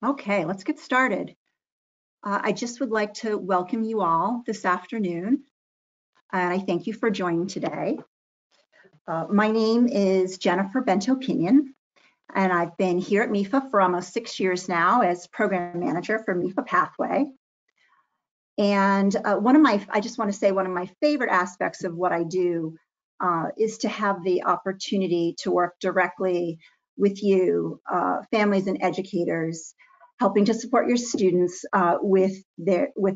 Okay, let's get started. I just would like to welcome you all this afternoon, and I thank you for joining today. My name is Jennifer Bento-Pinion, and I've been here at MIFA for almost 6 years now as program manager for MIFA Pathway. And I just want to say one of my favorite aspects of what I do is to have the opportunity to work directly with you, families and educators, helping to support your students with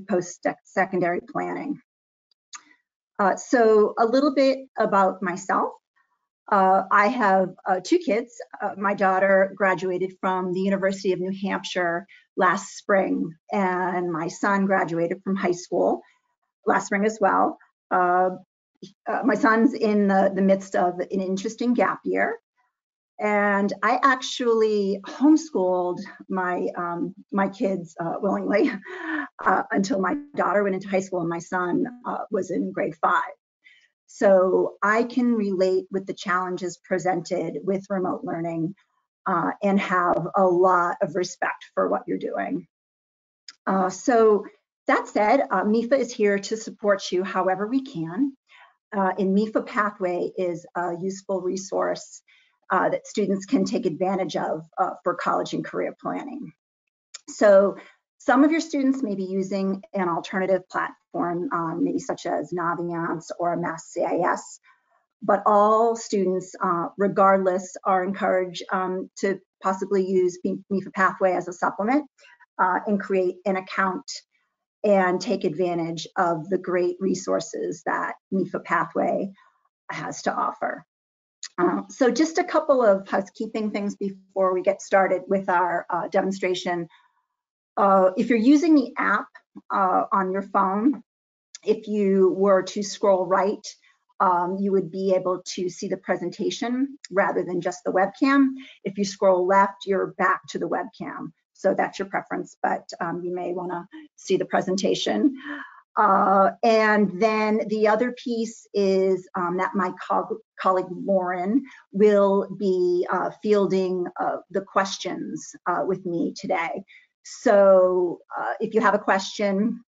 post-secondary planning. So a little bit about myself. I have 2 kids. My daughter graduated from the University of New Hampshire last spring, and my son graduated from high school last spring as well. My son's in the midst of an interesting gap year, and I actually homeschooled my kids willingly until my daughter went into high school and my son was in grade 5. So I can relate with the challenges presented with remote learning and have a lot of respect for what you're doing. So that said, MIFA is here to support you however we can. And MIFA Pathway is a useful resource that students can take advantage of for college and career planning. So some of your students may be using an alternative platform, maybe such as Naviance or MassCIS, but all students, regardless, are encouraged to possibly use MIFA Pathway as a supplement and create an account and take advantage of the great resources that MIFA Pathway has to offer. So just a couple of housekeeping things before we get started with our demonstration. If you're using the app on your phone, if you were to scroll right, you would be able to see the presentation rather than just the webcam. If you scroll left, you're back to the webcam. So that's your preference, but you may want to see the presentation. And then the other piece is that my colleague Lauren will be fielding the questions with me today. So if you have a question,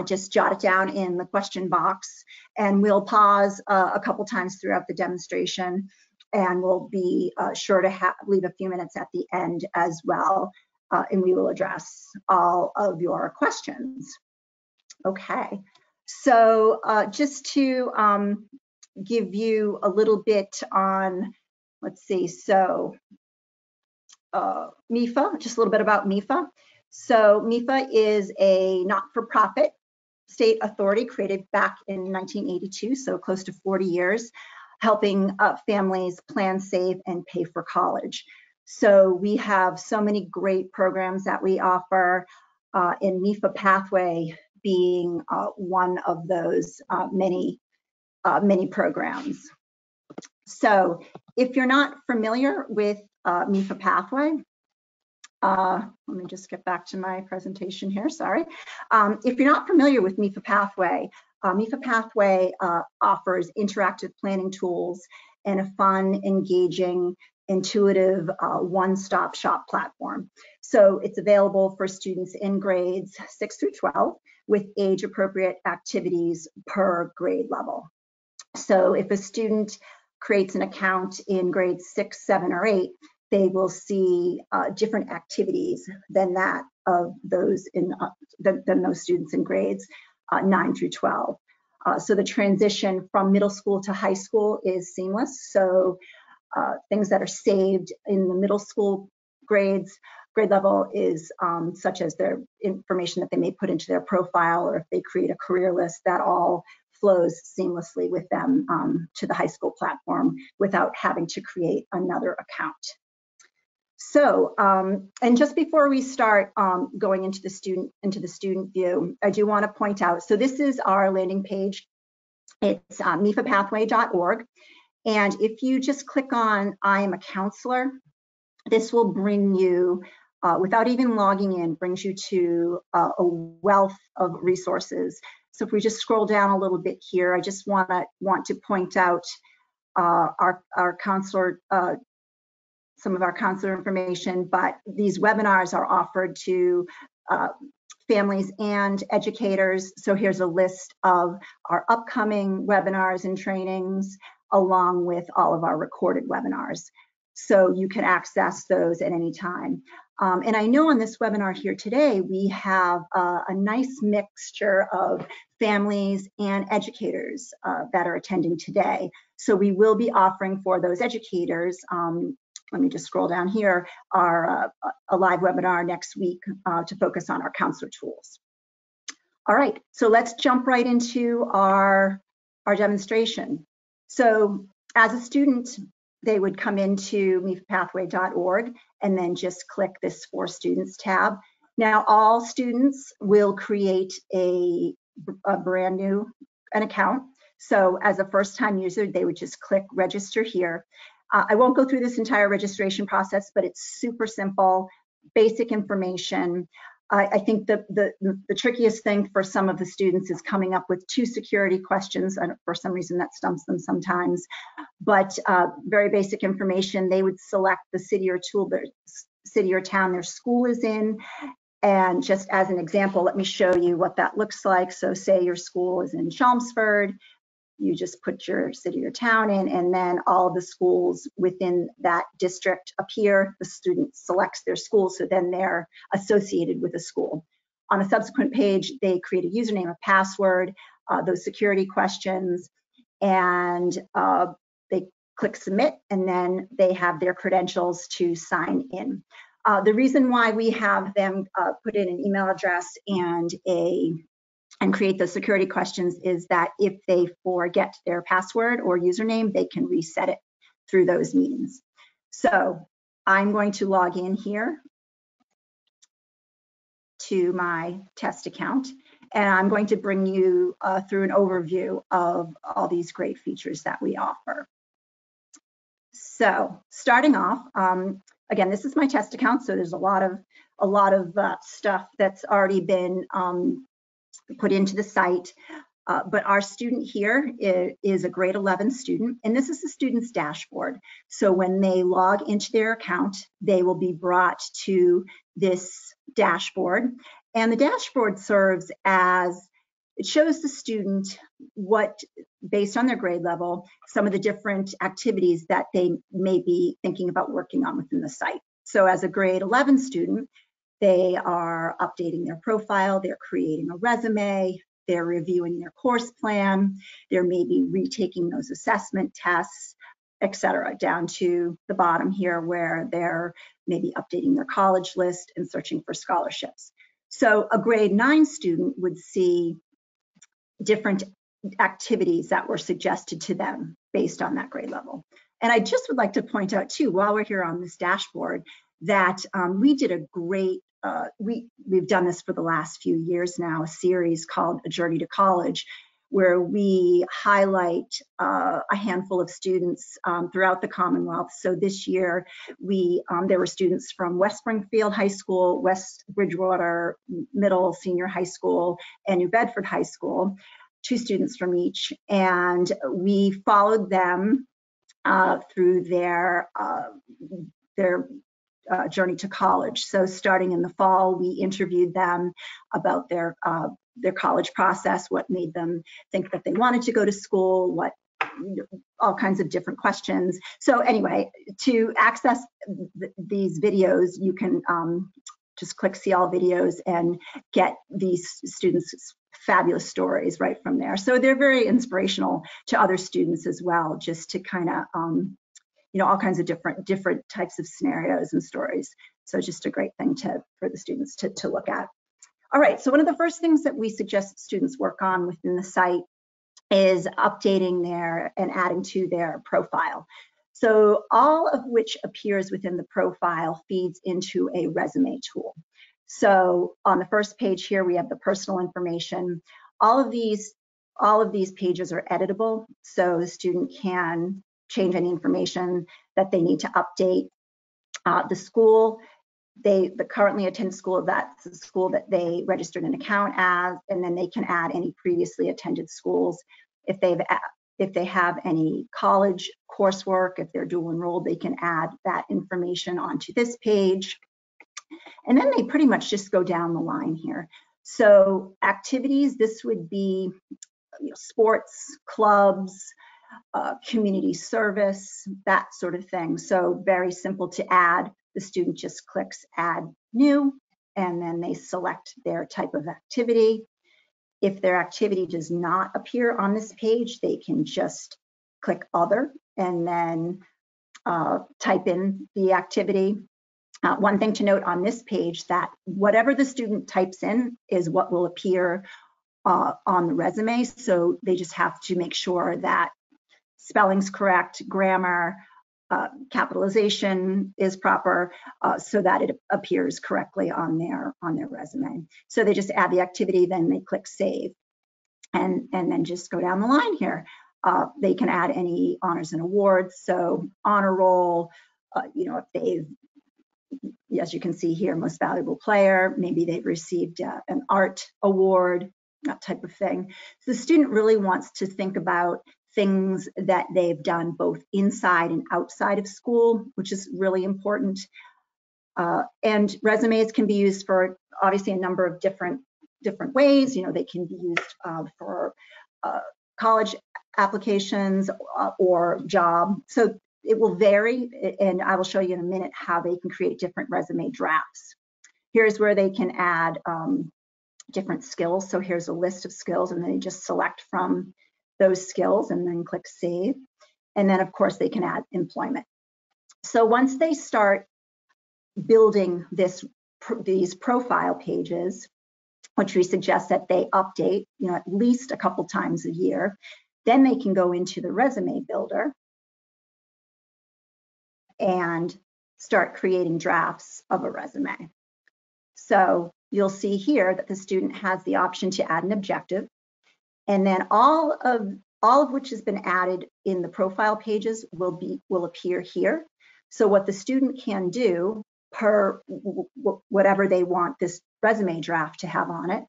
just jot it down in the question box, and we'll pause a couple times throughout the demonstration, and we'll be sure to leave a few minutes at the end as well, and we will address all of your questions. Okay, so just to give you a little bit on, let's see, so MIFA, just a little bit about MIFA. So MIFA is a not-for-profit state authority created back in 1982, so close to 40 years, helping families plan, save, and pay for college. So we have so many great programs that we offer, in MIFA Pathway being one of those many programs. So if you're not familiar with MIFA Pathway, let me just get back to my presentation here, sorry. If you're not familiar with MIFA Pathway offers interactive planning tools and a fun, engaging, intuitive one-stop shop platform. So it's available for students in grades 6 through 12 with age-appropriate activities per grade level. So if a student creates an account in grades 6, 7, or 8, they will see different activities than that of those than those students in grades 9 through 12. So the transition from middle school to high school is seamless. So things that are saved in the middle school grade level is such as their information that they may put into their profile, or if they create a career list, that all flows seamlessly with them to the high school platform without having to create another account. So, and just before we start going into the student view, I do want to point out, so this is our landing page. It's mifapathway.org. And if you just click on I am a counselor, this will bring you, without even logging in, brings you to a wealth of resources. So if we just scroll down a little bit here, I just want to point out our counselor some of our counselor information, but these webinars are offered to families and educators. So here's a list of our upcoming webinars and trainings, along with all of our recorded webinars. So you can access those at any time. And I know on this webinar here today, we have a nice mixture of families and educators that are attending today. So we will be offering for those educators, let me just scroll down here, a live webinar next week to focus on our counselor tools. All right, so let's jump right into our demonstration. So as a student, they would come into mefapathway.org and then just click this For Students tab. Now, all students will create a brand new account. So as a first-time user, they would just click Register here. I won't go through this entire registration process, but it's super simple, basic information. I think the trickiest thing for some of the students is coming up with 2 security questions. For some reason, that stumps them sometimes. But very basic information. They would select the city or town their school is in. And just as an example, let me show you what that looks like. So say your school is in Chelmsford. You just put your city or town in, and then all the schools within that district appear. The student selects their school, so then they're associated with a school. On a subsequent page, they create a username, a password, those security questions, and they click Submit, and then they have their credentials to sign in. The reason why we have them put in an email address and create those security questions is that if they forget their password or username, they can reset it through those means. So I'm going to log in here to my test account, and I'm going to bring you through an overview of all these great features that we offer. So starting off, again, this is my test account, so there's a lot of stuff that's already been put into the site, but our student here is a grade 11 student, and this is the student's dashboard. So when they log into their account, they will be brought to this dashboard, and the dashboard serves as, it shows the student what, based on their grade level, some of the different activities that they may be thinking about working on within the site. So as a grade 11 student, they are updating their profile, they're creating a resume, they're reviewing their course plan, they're maybe retaking those assessment tests, etc., down to the bottom here where they're maybe updating their college list and searching for scholarships. So a grade 9 student would see different activities that were suggested to them based on that grade level. And I just would like to point out too, while we're here on this dashboard, that we did a great, we've done this for the last few years now, a series called A Journey to College, where we highlight a handful of students throughout the Commonwealth. So this year, there were students from West Springfield High School, West Bridgewater Middle Senior High School, and New Bedford High School, 2 students from each. And we followed them through their journey to college. So starting in the fall, we interviewed them about their college process, what made them think that they wanted to go to school, all kinds of different questions. So anyway, to access these videos, you can just click See All Videos and get these students' fabulous stories right from there. So they're very inspirational to other students as well, just to kind of all kinds of different types of scenarios and stories. So just a great thing for the students to look at. All right, so one of the first things that we suggest students work on within the site is updating and adding to their profile. So all of which appears within the profile feeds into a resume tool. So on the first page here, we have the personal information. All of these pages are editable, so the student can change any information that they need to update. The school, they currently attend school, that's the school that they registered an account as, and then they can add any previously attended schools if If they have any college coursework, if they're dual enrolled, they can add that information onto this page. And then they pretty much just go down the line here. So activities, this would be sports, clubs, community service, that sort of thing. So very simple to add. The student just clicks add new, and then they select their type of activity. If their activity does not appear on this page, they can just click other and then type in the activity. One thing to note on this page, that whatever the student types in is what will appear on the resume. So they just have to make sure that spelling's correct, grammar, capitalization is proper, so that it appears correctly on their resume. So they just add the activity, then they click save, and then just go down the line here. They can add any honors and awards. So honor roll, if they've, as you can see here, most valuable player, maybe they've received an art award, that type of thing. So the student really wants to think about things that they've done both inside and outside of school, which is really important. And resumes can be used for obviously a number of different ways. They can be used for college applications or job. So it will vary, and I will show you in a minute how they can create different resume drafts. Here's where they can add different skills. So here's a list of skills, and then they just select from those skills and then click save. And then of course they can add employment. So once they start building these profile pages, which we suggest that they update, at least a couple times a year, then they can go into the resume builder and start creating drafts of a resume. So you'll see here that the student has the option to add an objective, and then all of which has been added in the profile pages will appear here. So what the student can do per whatever they want this resume draft to have on it,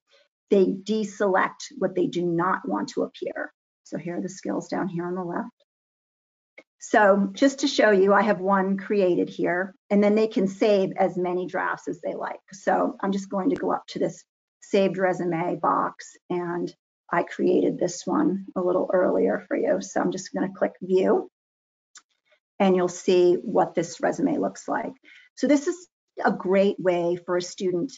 they deselect what they do not want to appear. So here are the skills down here on the left. So just to show you, I have one created here, and then they can save as many drafts as they like. So I'm just going to go up to this saved resume box, and I created this one a little earlier for you. So I'm just going to click view, and you'll see what this resume looks like. So this is a great way for a student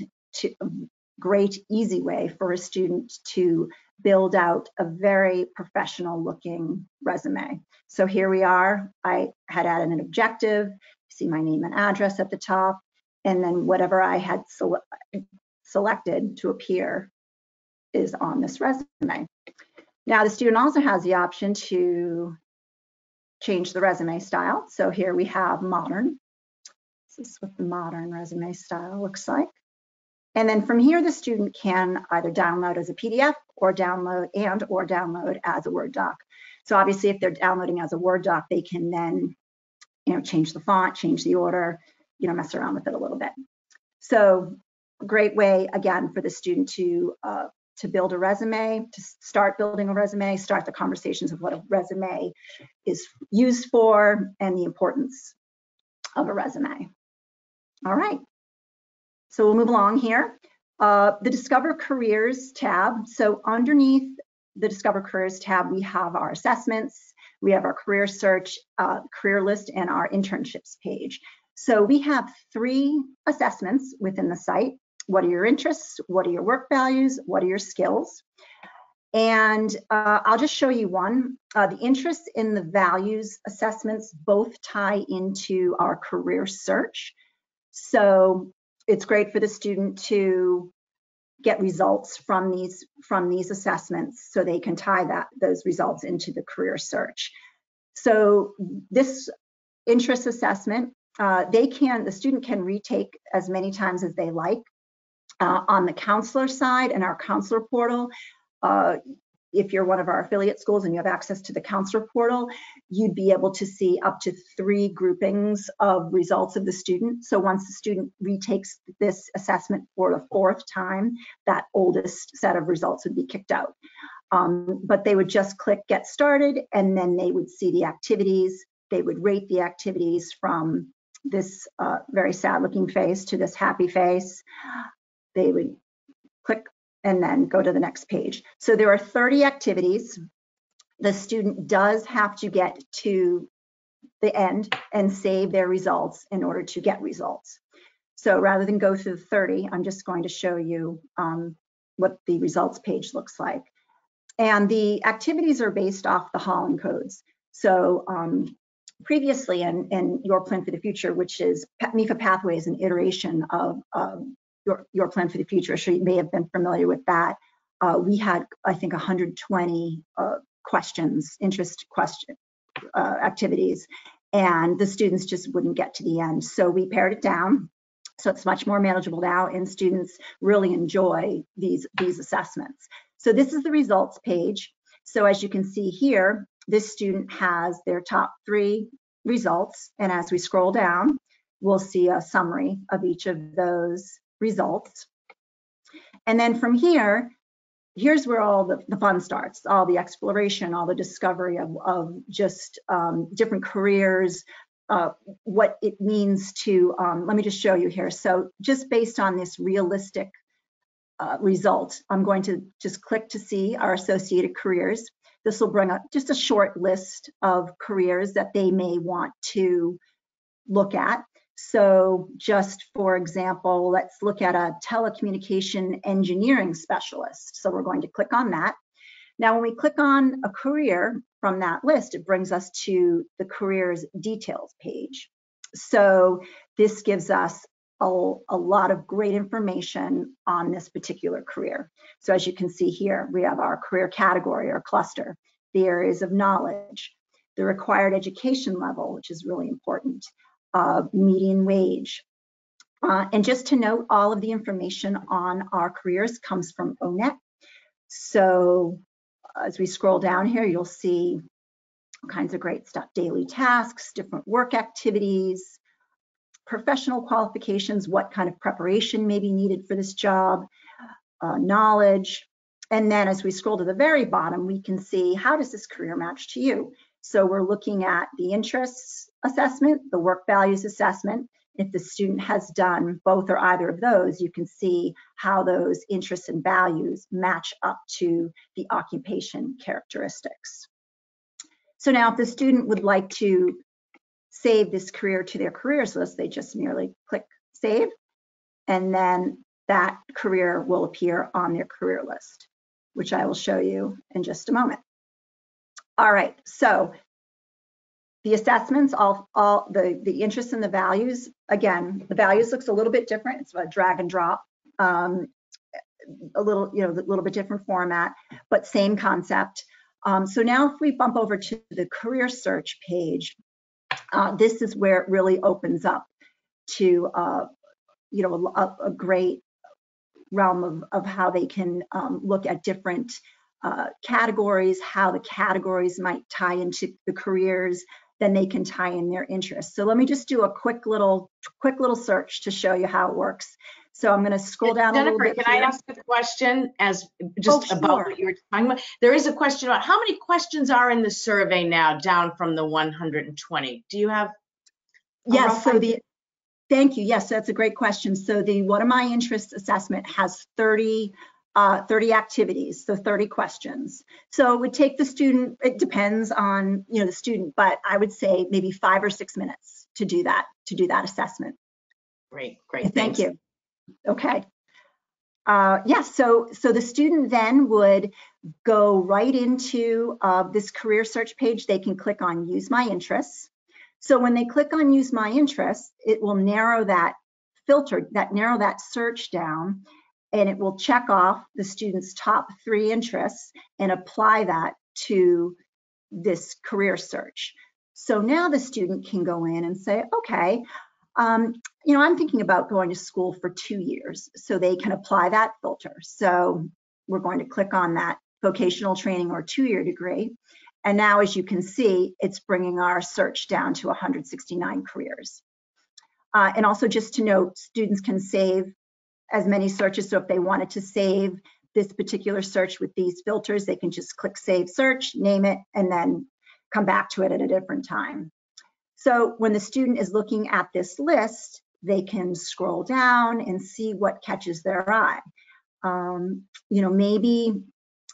easy way for a student to build out a very professional looking resume. So here we are. I had added an objective. You see my name and address at the top, and then whatever I had selected to appear is on this resume. Now the student also has the option to change the resume style. So here we have modern. This is what the modern resume style looks like. And then from here, the student can either download as a PDF or download as a Word doc. So obviously, if they're downloading as a Word doc, they can then, change the font, change the order, mess around with it a little bit. So a great way, again, for the student to build a resume, to start building a resume, start the conversations of what a resume is used for and the importance of a resume. All right. So we'll move along here. The Discover Careers tab. So underneath the Discover Careers tab, we have our assessments, we have our career search, career list, and our internships page. So we have 3 assessments within the site. What are your interests? What are your work values? What are your skills? And I'll just show you one. The interests in the values assessments both tie into our career search. So it's great for the student to get results from these assessments so they can tie those results into the career search. So this interest assessment, the student can retake as many times as they like. On the counselor side and our counselor portal, if you're one of our affiliate schools and you have access to the counselor portal, you'd be able to see up to 3 groupings of results of the student. So once the student retakes this assessment for the 4th time, that oldest set of results would be kicked out. But they would just click Get Started, and then they would see the activities. They would rate the activities from this very sad looking face to this happy face. They would click and then go to the next page. So there are 30 activities. The student does have to get to the end and save their results in order to get results. So rather than go through the 30, I'm just going to show you what the results page looks like. And the activities are based off the Holland codes. So previously in Your Plan for the Future, which is MIFA Pathway is an iteration of Your Plan for the Future, so you may have been familiar with that. We had, I think, 120 questions, interest question activities, and the students just wouldn't get to the end. So we pared it down, so it's much more manageable now, and students really enjoy these assessments. So this is the results page. So as you can see here, this student has their top 3 results, and as we scroll down, we'll see a summary of each of those results. And then from here, here's where all the fun starts, all the exploration, all the discovery of just different careers, what it means to, let me just show you here. So just based on this realistic result, I'm going to just click to see our associated careers. This will bring up just a short list of careers that they may want to look at. So just for example, let's look at a telecommunication engineering specialist. So we're going to click on that. Now, when we click on a career from that list, it brings us to the careers details page. So this gives us a lot of great information on this particular career. So as you can see here, we have our career category or cluster, the areas of knowledge, the required education level, which is really important, median wage. And just to note, all of the information on our careers comes from ONET. So as we scroll down here, you'll see all kinds of great stuff, daily tasks, different work activities, professional qualifications, what kind of preparation may be needed for this job, knowledge. And then as we scroll to the very bottom, we can see, how does this career match to you? So we're looking at the interests assessment, the work values assessment. If the student has done both or either of those, you can see how those interests and values match up to the occupation characteristics. So now if the student would like to save this career to their careers list, they just merely click save, and then that career will appear on their career list, which I will show you in just a moment. All right, so the assessments, all the interests and the values, again, the values looks a little bit different. It's a drag and drop, a little bit different format, but same concept. So now if we bump over to the career search page, this is where it really opens up to a great realm of how they can look at different categories, how the categories might tie into the careers, then they can tie in their interests. So let me just do a quick little search to show you how it works. So I'm going to scroll down Jennifer, a little bit. Can I ask a question about what you were talking about? There is a question about how many questions are in the survey now, down from the 120. Do you have? Yes. Thank you. Yes, that's a great question. So the What Are My Interests assessment has 30 activities, so 30 questions. So it would take the student, it depends on the student, but I would say maybe 5 or 6 minutes to do that assessment. Great. Thank you. Okay. So the student then would go right into this career search page. They can click on Use My Interests. So when they click on Use My Interests, it will narrow that search down, and it will check off the student's top 3 interests and apply that to this career search. So now the student can go in and say, okay, I'm thinking about going to school for 2 years, so they can apply that filter. So we're going to click on that vocational training or 2-year degree. And now, as you can see, it's bringing our search down to 169 careers. And also just to note, students can save as many searches. So if they wanted to save this particular search with these filters, they can just click Save Search, name it, and then come back to it at a different time. So when the student is looking at this list, they can scroll down and see what catches their eye. You know, maybe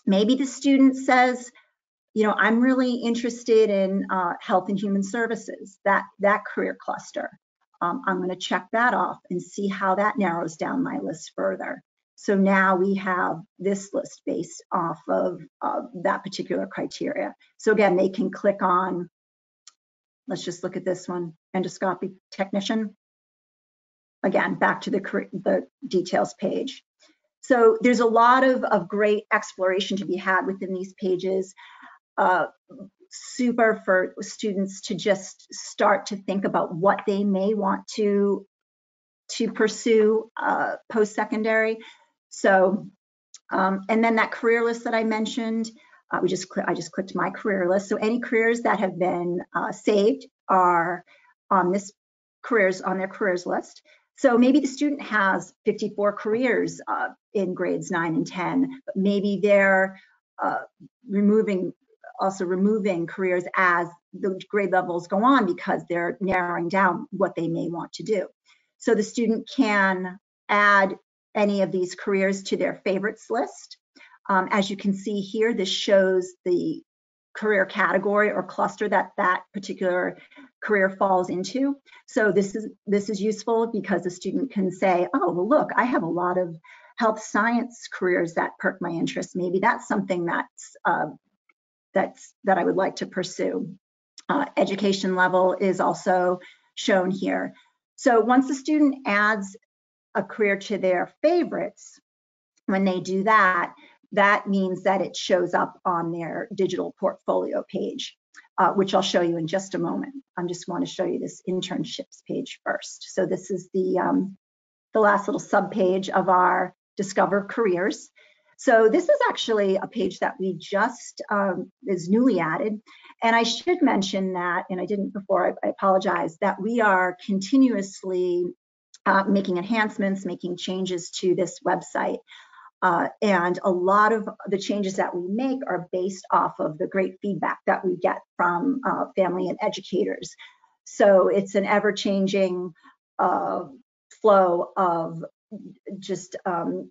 the student says, you know, I'm really interested in health and human services, that career cluster. I'm going to check that off and see how that narrows down my list further. So now we have this list based off of that particular criteria. So again, they can click on, let's just look at this one, endoscopy technician. Again, back to the details page. So there's a lot of great exploration to be had within these pages. Super for students to just start to think about what they may want to pursue post-secondary. So, and then that career list that I mentioned, I just clicked my career list. So any careers that have been saved are on their careers list. So maybe the student has 54 careers in grades 9 and 10, but maybe they're removing careers as the grade levels go on because they're narrowing down what they may want to do. So the student can add any of these careers to their favorites list. As you can see here, this shows the career category or cluster that particular career falls into. So this is useful because the student can say, oh, well, look, I have a lot of health science careers that perk my interest. Maybe that's something that I would like to pursue. Education level is also shown here. So once the student adds a career to their favorites, when they do that, that means that it shows up on their digital portfolio page, which I'll show you in just a moment. I just want to show you this internships page first. So this is the last little sub page of our Discover Careers. So this is actually a page that we just is newly added. And I should mention that, and I didn't before, I apologize, that we are continuously making enhancements, making changes to this website. And a lot of the changes that we make are based off of the great feedback that we get from family and educators. So it's an ever-changing flow of just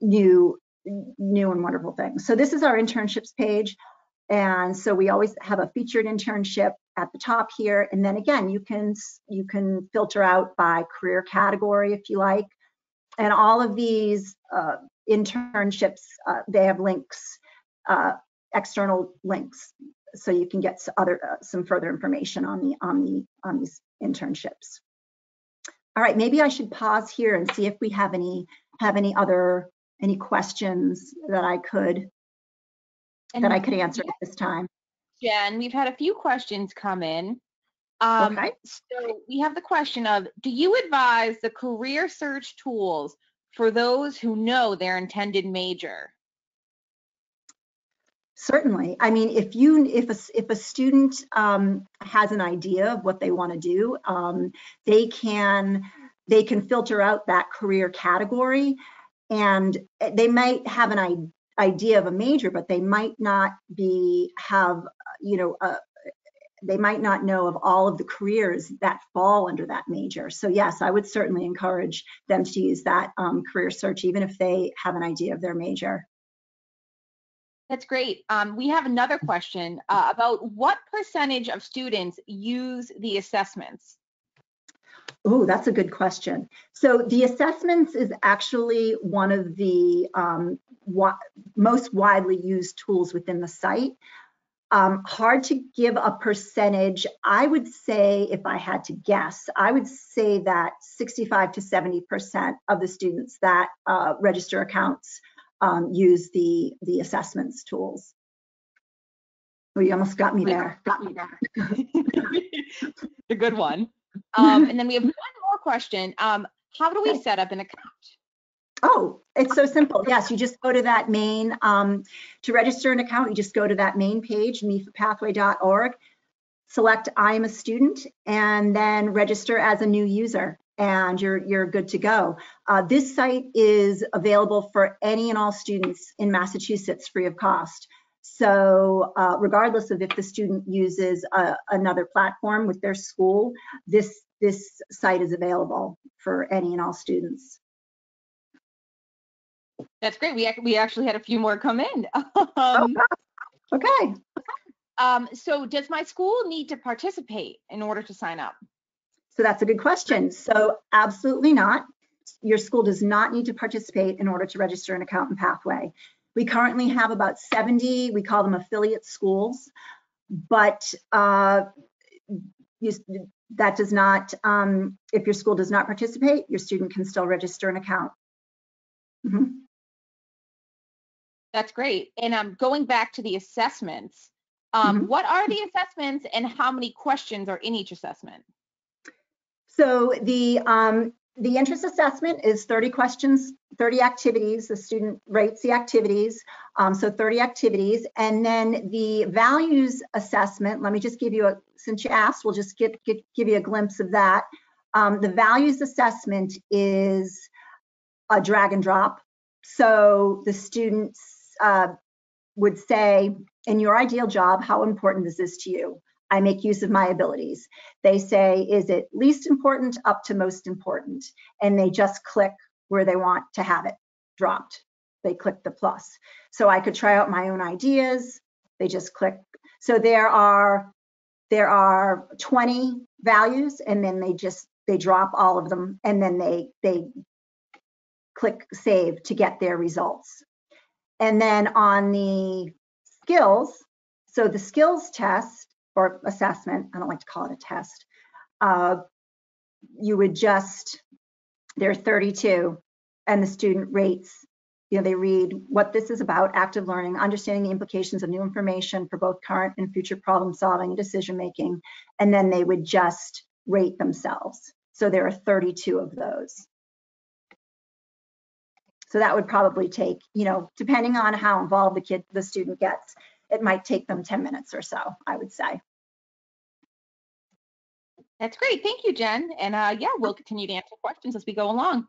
new and wonderful things. So this is our internships page. And so we always have a featured internship at the top here. And then again, you can filter out by career category if you like. And all of these internships, they have links, external links, so you can get some further information on these internships. All right, maybe I should pause here and see if we have any questions that I could answer at this time. Jen, we've had a few questions come in. Okay. So we have the question of, do you advise the career search tools for those who know their intended major? Certainly. I mean, if a student has an idea of what they want to do, they can filter out that career category, and they might have an idea of a major, but they might not they might not know of all of the careers that fall under that major. So yes, I would certainly encourage them to use that career search, even if they have an idea of their major. That's great. We have another question about what percentage of students use the assessments? Oh, that's a good question. So the assessments is actually one of the most widely used tools within the site. Hard to give a percentage. I would say, if I had to guess, I would say that 65 to 70% of the students that register accounts use the assessments tools. Oh, you almost got me there. A good one. And then we have one more question. How do we set up an account? Oh, it's so simple. Yes, you just go to that main, to register an account, you just go to that main page, mefapathway.org, select I am a student, and then register as a new user. and you're good to go. This site is available for any and all students in Massachusetts free of cost. So regardless of if the student uses another platform with their school, this site is available for any and all students. That's great. We actually had a few more come in. Okay. So does my school need to participate in order to sign up? So that's a good question. So absolutely not. Your school does not need to participate in order to register an account in Pathway. We currently have about 70, we call them affiliate schools, but that does not, if your school does not participate, your student can still register an account. Mm-hmm. That's great. And going back to the assessments, Mm-hmm. what are the assessments and how many questions are in each assessment? So the interest assessment is 30 questions, 30 activities. The student rates the activities, so 30 activities. And then the values assessment, let me just give you since you asked, we'll just give you a glimpse of that. The values assessment is a drag and drop. So the students would say, in your ideal job, how important is this to you? I make use of my abilities. They say, is it least important up to most important? And they just click where they want to have it dropped. They click the plus. So I could try out my own ideas. They just click. So there are 20 values, and then they drop all of them, and then they click save to get their results. And then on the skills, so the skills test or assessment, I don't like to call it a test, you would just, there are 32, and the student rates, they read what this is about, active learning, understanding the implications of new information for both current and future problem solving and decision making, and then they would just rate themselves. So there are 32 of those. So that would probably take, depending on how involved the student gets, it might take them 10 minutes or so, I would say. That's great. Thank you, Jen. And yeah, we'll continue to answer questions as we go along.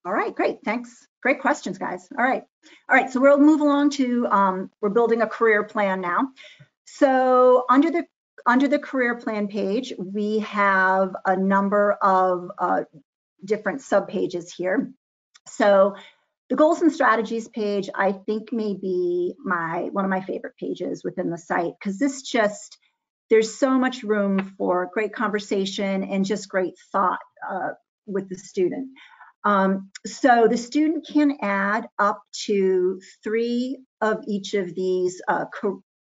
All right, great. Thanks. Great questions, guys. All right. So we'll move along to, we're building a career plan now. So under the career plan page, we have a number of different subpages here. So the goals and strategies page, I think, may be one of my favorite pages within the site, because there's so much room for great conversation and just great thought with the student. So the student can add up to 3 of each of these,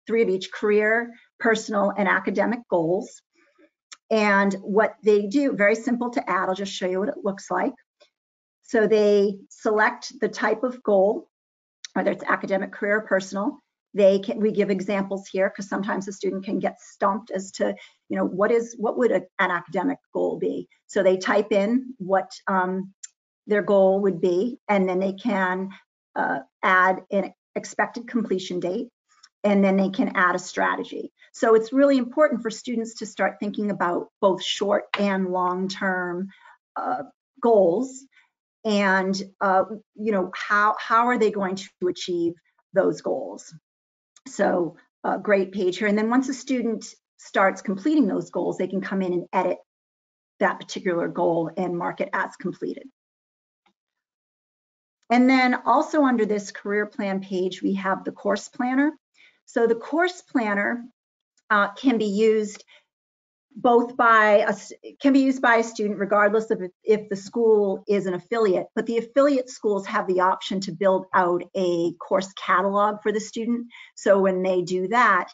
3 of each career, personal, and academic goals. And what they do, very simple to add, I'll just show you what it looks like. So they select the type of goal, whether it's academic, career, or personal. We give examples here because sometimes the student can get stumped as to, what would an academic goal be? So they type in what their goal would be, and then they can add an expected completion date, and then they can add a strategy. So it's really important for students to start thinking about both short and long-term goals. And how are they going to achieve those goals? So great page here. And then once a student starts completing those goals, they can come in and edit that particular goal and mark it as completed. And then also under this career plan page, we have the course planner. So the course planner can be used by a student regardless of if the school is an affiliate, but the affiliate schools have the option to build out a course catalog for the student. So when they do that,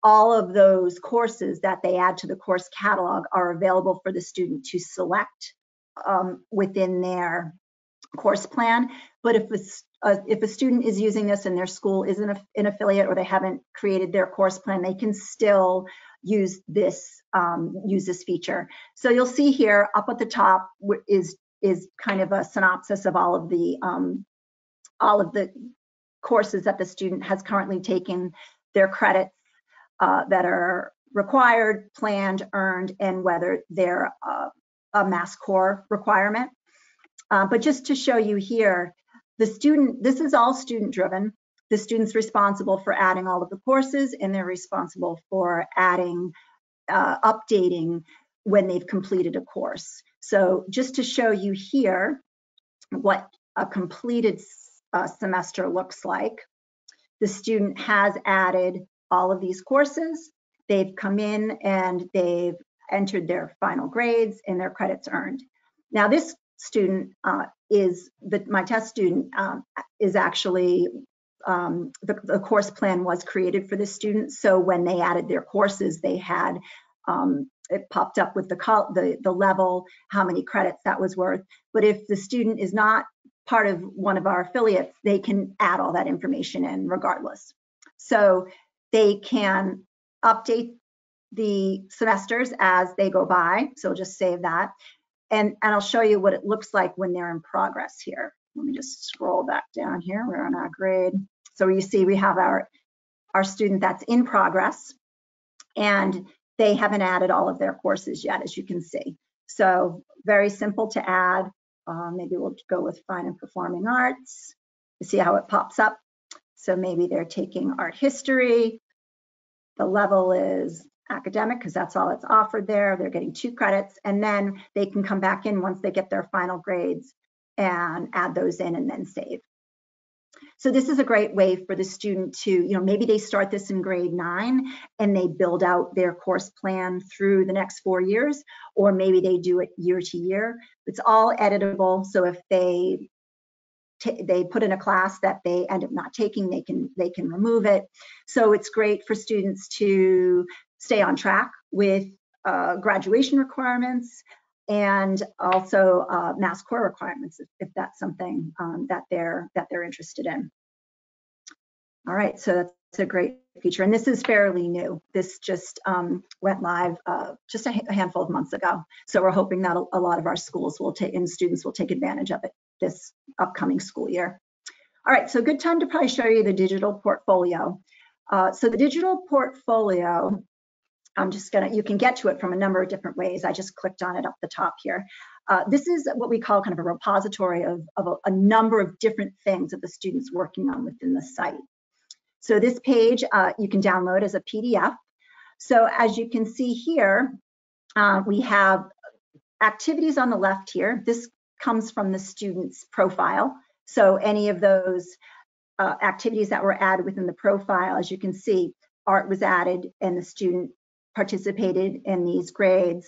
all of those courses that they add to the course catalog are available for the student to select within their course plan. But if a student is using this and their school isn't an affiliate, or they haven't created their course plan, they can still use this feature. So you'll see here up at the top is kind of a synopsis of all of the courses that the student has currently taken, their credits that are required, planned, earned, and whether they're a Mass Core requirement. But just to show you here, this is all student driven. The student's responsible for adding all of the courses, and they're responsible for adding, updating when they've completed a course. So just to show you here what a completed semester looks like, the student has added all of these courses. They've come in and they've entered their final grades and their credits earned. Now this student my test student is actually, the course plan was created for this student. So when they added their courses, they had, it popped up with the level, how many credits that was worth. But if the student is not part of one of our affiliates, they can add all that information in regardless. So they can update the semesters as they go by. So we'll just save that. And I'll show you what it looks like when they're in progress here. Let me just scroll back down here. We're on our grade. So you see we have our student that's in progress, and they haven't added all of their courses yet, as you can see. So very simple to add. Maybe we'll go with Fine and Performing Arts. You see how it pops up. So maybe they're taking art history. The level is academic because that's all it's offered there. They're getting 2 credits, and then they can come back in once they get their final grades and add those in and then save. So this is a great way for the student to, maybe they start this in grade 9 and they build out their course plan through the next 4 years, or maybe they do it year to year. It's all editable. So if they put in a class that they end up not taking, they can remove it. So it's great for students to stay on track with graduation requirements and also Mass Core requirements if that's something that they're interested in. All right, so that's a great feature, and this is fairly new. This just went live just a handful of months ago. So we're hoping that a lot of our schools will take and students will take advantage of it this upcoming school year. All right, so good time to probably show you the digital portfolio. So the digital portfolio, you can get to it from a number of different ways. I just clicked on it up the top here. This is what we call kind of a repository of a number of different things that the student's working on within the site. So this page you can download as a PDF. So as you can see here, we have activities on the left here. This comes from the student's profile. So any of those activities that were added within the profile, as you can see, art was added and the student participated in these grades.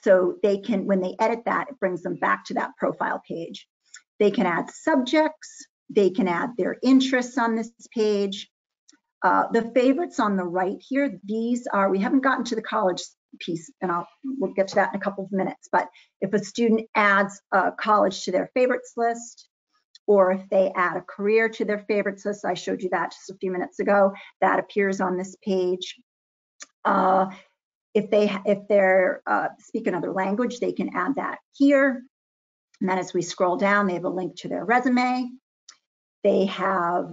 So they can, when they edit that, it brings them back to that profile page. They can add subjects. They can add their interests on this page. The favorites on the right here, these are, we haven't gotten to the college piece, and we'll get to that in a couple of minutes, but if a student adds a college to their favorites list, or if they add a career to their favorites list, I showed you that just a few minutes ago, that appears on this page. If they're speak another language, they can add that here. And then as we scroll down, they have a link to their resume. They have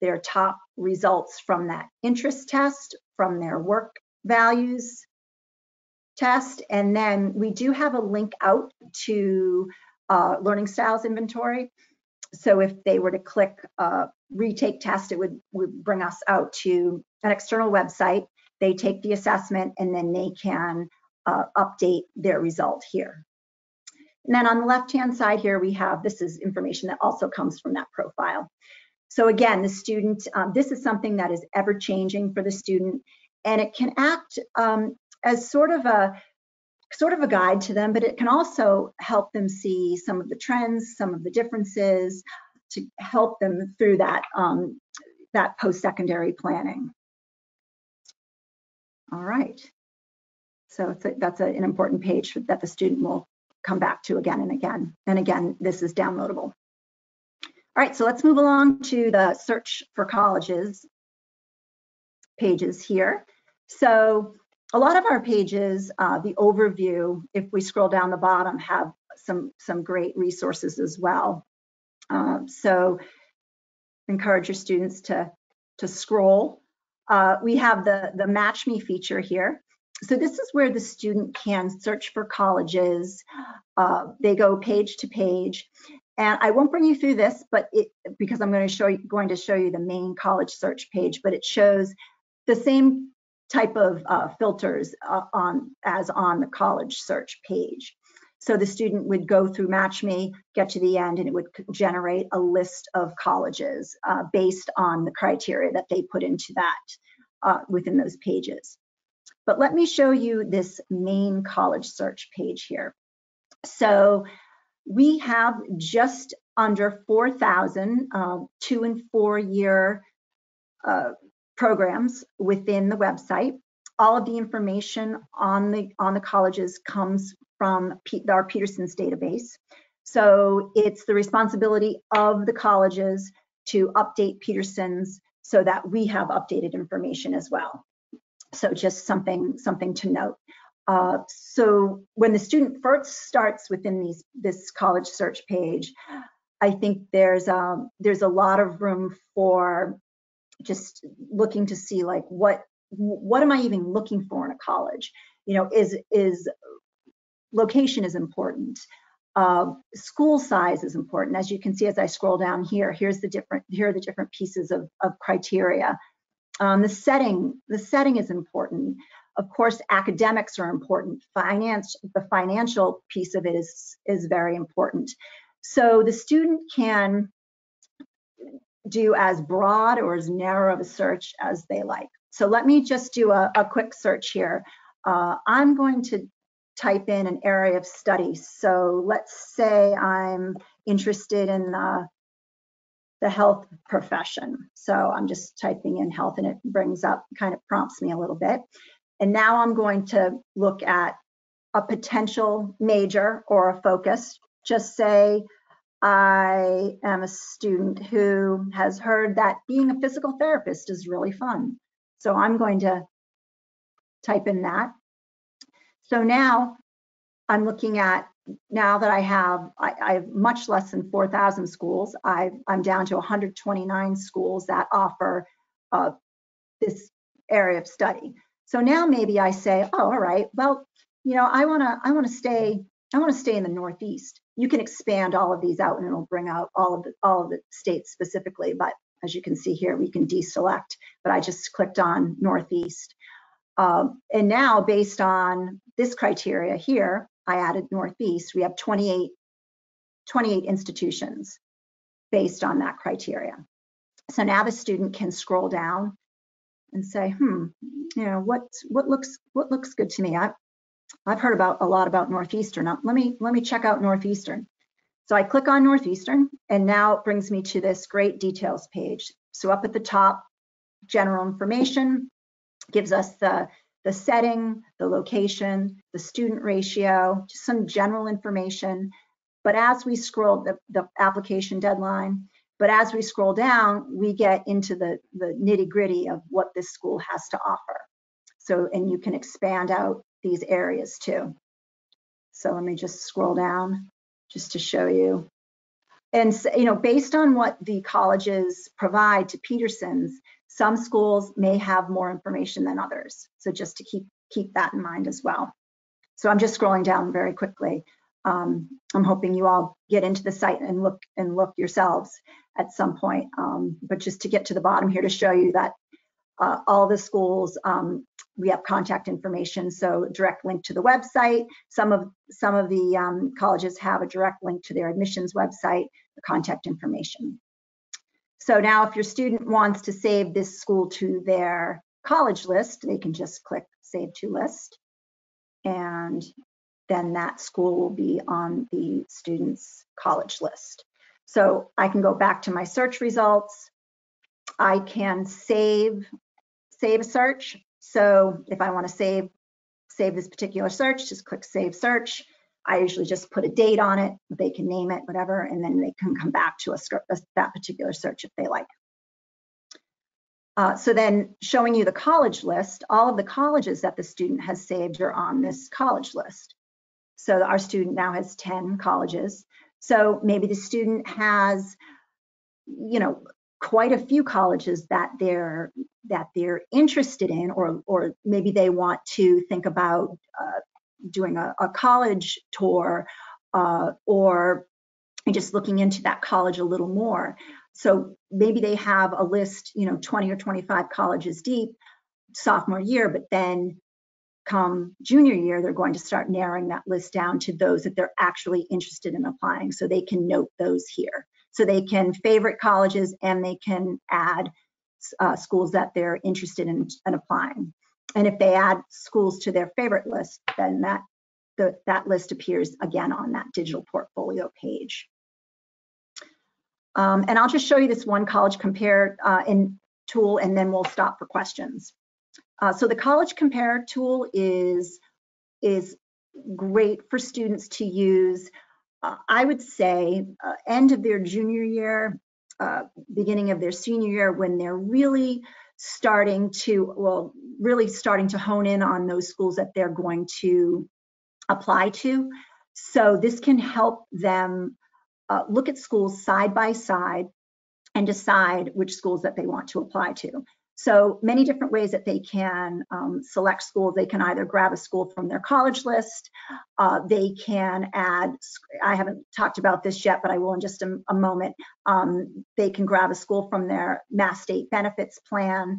their top results from that interest test, from their work values test. And then we do have a link out to Learning Styles Inventory. So if they were to click retake test, it would bring us out to an external website. They take the assessment and then they can update their result here. And then on the left-hand side here, we have, this is information that also comes from that profile. So again, the student, this is something that is ever changing for the student, and it can act as sort of a guide to them, but it can also help them see some of the trends, some of the differences, to help them through that, that post-secondary planning. All right, so that's an important page that the student will come back to again and again. And again, this is downloadable. All right, so let's move along to the search for colleges pages here. So a lot of our pages, the overview, if we scroll down the bottom, have some great resources as well. So encourage your students to scroll. We have the Match Me feature here. So this is where the student can search for colleges. They go page to page. And I won't bring you through this, but because I'm going to show you the main college search page, but it shows the same type of filters as on the college search page. So the student would go through MatchMe, get to the end, and it would generate a list of colleges based on the criteria that they put into that within those pages. But let me show you this main college search page here. So we have just under 4,000 2- and 4-year programs within the website. All of the information on the colleges comes from our Peterson's database. So it's the responsibility of the colleges to update Peterson's so that we have updated information as well. So just something to note. So when the student first starts within this college search page, I think there's a lot of room for just looking to see, like, what am I even looking for in a college? You know, is location is important. School size is important. As you can see, as I scroll down here, here are the different pieces of criteria. The setting is important. Of course, academics are important. The financial piece of it is very important. So the student can do as broad or as narrow of a search as they like. So let me just do a quick search here. I'm going to type in an area of study. So let's say I'm interested in the health profession. So I'm just typing in health and it brings up, kind of prompts me a little bit. And now I'm going to look at a potential major or a focus. Just say I am a student who has heard that being a physical therapist is really fun. So I'm going to type in that. So now I'm looking at, now that I have much less than 4,000 schools, I'm down to 129 schools that offer this area of study. So now maybe I say, oh, all right, well, you know, I want to stay in the Northeast. You can expand all of these out and it'll bring out all of the states specifically, but as you can see here, we can deselect, but I just clicked on Northeast. And now, based on this criteria here, I added Northeast. We have 28 institutions based on that criteria. So now the student can scroll down and say, you know, what looks good to me? I've heard a lot about Northeastern. Now, let me check out Northeastern. So I click on Northeastern, and now it brings me to this great details page. So up at the top, general information gives us the setting, the location, the student ratio, just some general information. But as we scroll, the application deadline, but as we scroll down, we get into the nitty gritty of what this school has to offer. So, and you can expand out these areas too. So let me just scroll down just to show you. And, you know, based on what the colleges provide to Peterson's, some schools may have more information than others. So just to keep that in mind as well. So I'm just scrolling down very quickly. I'm hoping you all get into the site and look yourselves at some point. But just to get to the bottom here to show you that all the schools, we have contact information, so direct link to the website. Some of the colleges have a direct link to their admissions website, the contact information. So now if your student wants to save this school to their college list, they can just click Save to List, and then that school will be on the student's college list. So I can go back to my search results. I can save a search. So if I want to save this particular search, just click Save Search. I usually just put a date on it. They can name it, whatever, and then they can come back to that particular search if they like. So then showing you the college list, all of the colleges that the student has saved are on this college list. So our student now has 10 colleges. So maybe the student has, you know, quite a few colleges that they're they're interested in, or maybe they want to think about doing a college tour, or just looking into that college a little more. So maybe they have a list, 20 or 25 colleges deep sophomore year, but then come junior year, they're going to start narrowing that list down to those that they're actually interested in applying. So they can note those here. So they can favorite colleges and they can add schools that they're interested in applying. And if they add schools to their favorite list, then that list appears again on that digital portfolio page. And I'll just show you this one college compare tool, and then we'll stop for questions. So the college compare tool is great for students to use, I would say, end of their junior year, beginning of their senior year, when they're really starting to hone in on those schools that they're going to apply to. So this can help them look at schools side by side and decide which schools that they want to apply to. So many different ways that they can select schools. They can either grab a school from their college list. They can add, I haven't talked about this yet, but I will in just a moment. They can grab a school from their Mass State Benefits plan.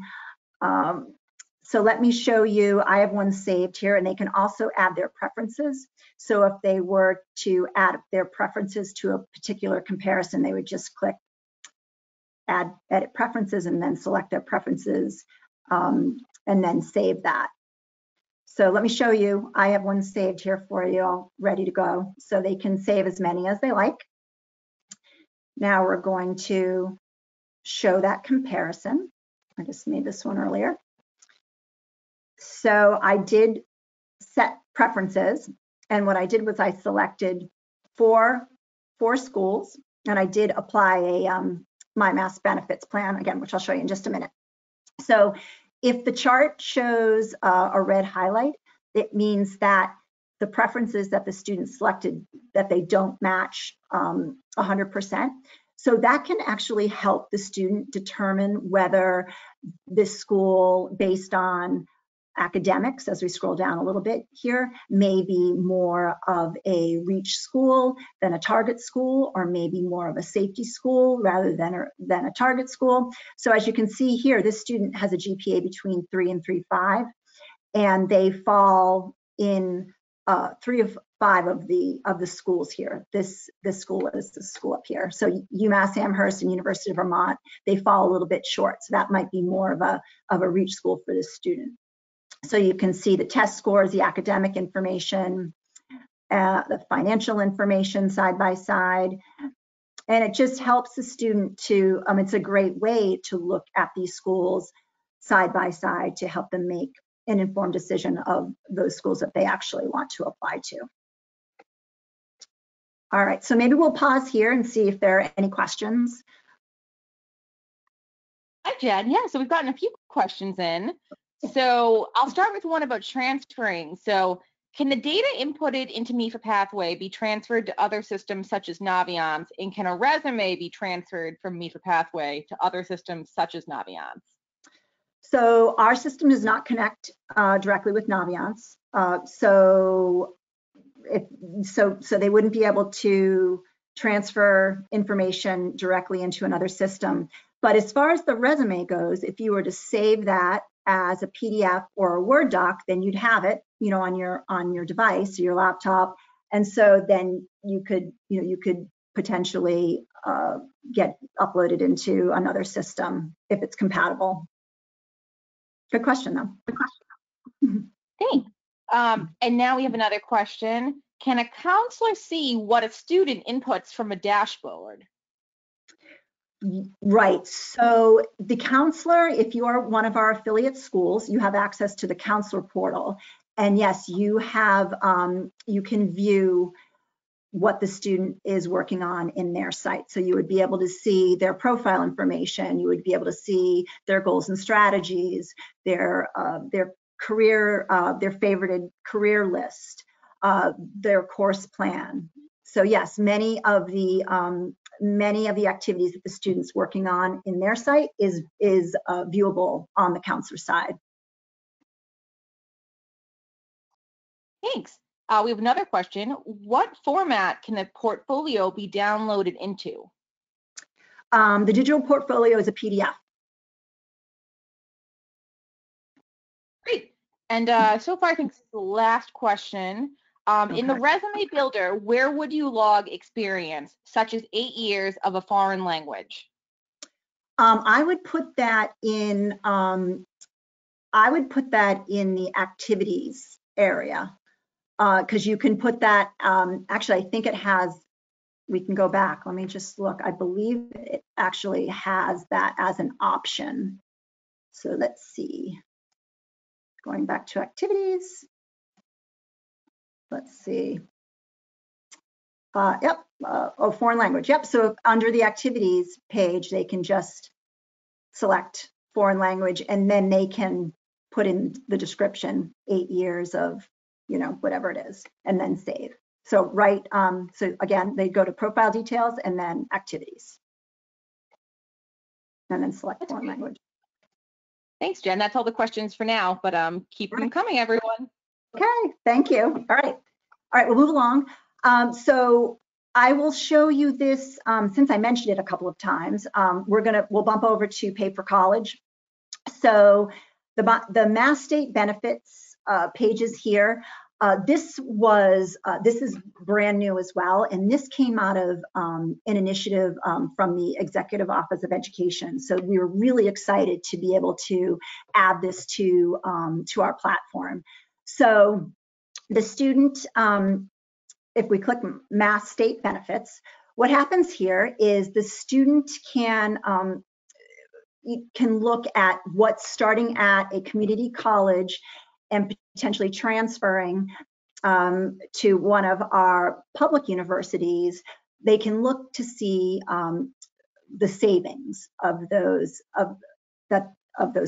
So let me show you, I have one saved here, and they can also add their preferences. So if they were to add their preferences to a particular comparison, they would just click add edit preferences and then select their preferences and then save that. So let me show you, I have one saved here for you, all ready to go. So they can save as many as they like. Now we're going to show that comparison. I just made this one earlier. So I did set preferences, and what I did was I selected four schools, and I did apply a My Mass Benefits plan, again, which I'll show you in just a minute. So if the chart shows a red highlight, it means that the preferences that the student selected, that they don't match 100%. So that can actually help the student determine whether this school, based on academics, as we scroll down a little bit here, may be more of a reach school than a target school, or maybe more of a safety school rather than a target school. So as you can see here, this student has a GPA between 3 and 3.5, and they fall in 3 of 5 of the schools here. This school is the school up here. So UMass Amherst and University of Vermont, they fall a little bit short. So that might be more of a reach school for this student. So you can see the test scores, the academic information, the financial information side by side. And it just helps the student to, it's a great way to look at these schools side by side to help them make an informed decision of those schools that they actually want to apply to. All right, so maybe we'll pause here and see if there are any questions. Hi, Jen. Yeah, so we've gotten a few questions in. So I'll start with one about transferring. So can the data inputted into MIFA Pathway be transferred to other systems such as Naviance? And can a resume be transferred from MIFA Pathway to other systems such as Naviance? So our system does not connect directly with Naviance. So they wouldn't be able to transfer information directly into another system. But as far as the resume goes, if you were to save that as a PDF or a Word doc, then you'd have it, on your device, your laptop, and so then you could potentially get uploaded into another system if it's compatible. Good question, though. Good question. Thanks. And now we have another question. Can a counselor see what a student inputs from a dashboard? Right. So the counselor, if you are one of our affiliate schools, you have access to the counselor portal. And yes, you have, you can view what the student is working on in their site. So you would be able to see their profile information. You would be able to see their goals and strategies, their career, their favorited career list, their course plan. So yes, many of the activities that the student's working on in their site is viewable on the counselor side. Thanks. We have another question. What format can the portfolio be downloaded into? The digital portfolio is a PDF. Great. And so far, I think this is the last question. In the resume builder, where would you log experience, such as 8 years of a foreign language? I would put that in. I would put that in the activities area, because you can put that. Actually, I think it has. We can go back. Let me just look. I believe it actually has that as an option. So let's see. Going back to activities. Let's see. Yep. Oh, foreign language. Yep. So under the activities page, they can just select foreign language, and then they can put in the description, 8 years of, you know, whatever it is, and then save. So so again, they go to profile details and then activities, and then select foreign language. Thanks, Jen. That's all the questions for now, but keep them coming, everyone. Okay, thank you. All right, we'll move along. So I will show you this, since I mentioned it a couple of times. We'll bump over to Pay for College. So the Mass State Benefits pages here. This is brand new as well, and this came out of an initiative from the Executive Office of Education. So we were really excited to be able to add this to our platform. So the student, if we click Mass State Benefits, what happens here is the student can look at what's starting at a community college and potentially transferring to one of our public universities. They can look to see the savings of those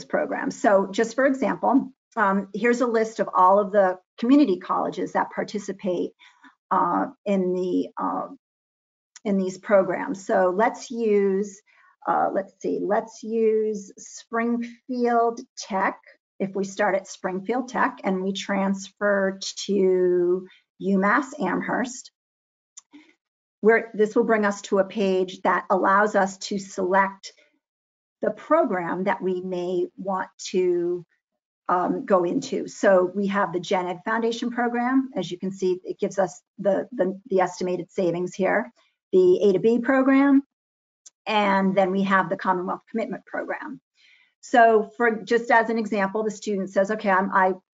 programs. So just for example, here's a list of all of the community colleges that participate in these programs. So let's use Springfield Tech. If we start at Springfield Tech and we transfer to UMass Amherst, this will bring us to a page that allows us to select the program that we may want to go into. So we have the Gen Ed Foundation program. As you can see, it gives us the estimated savings here, the A to B program, and then we have the Commonwealth Commitment program. So for just as an example, the student says, okay,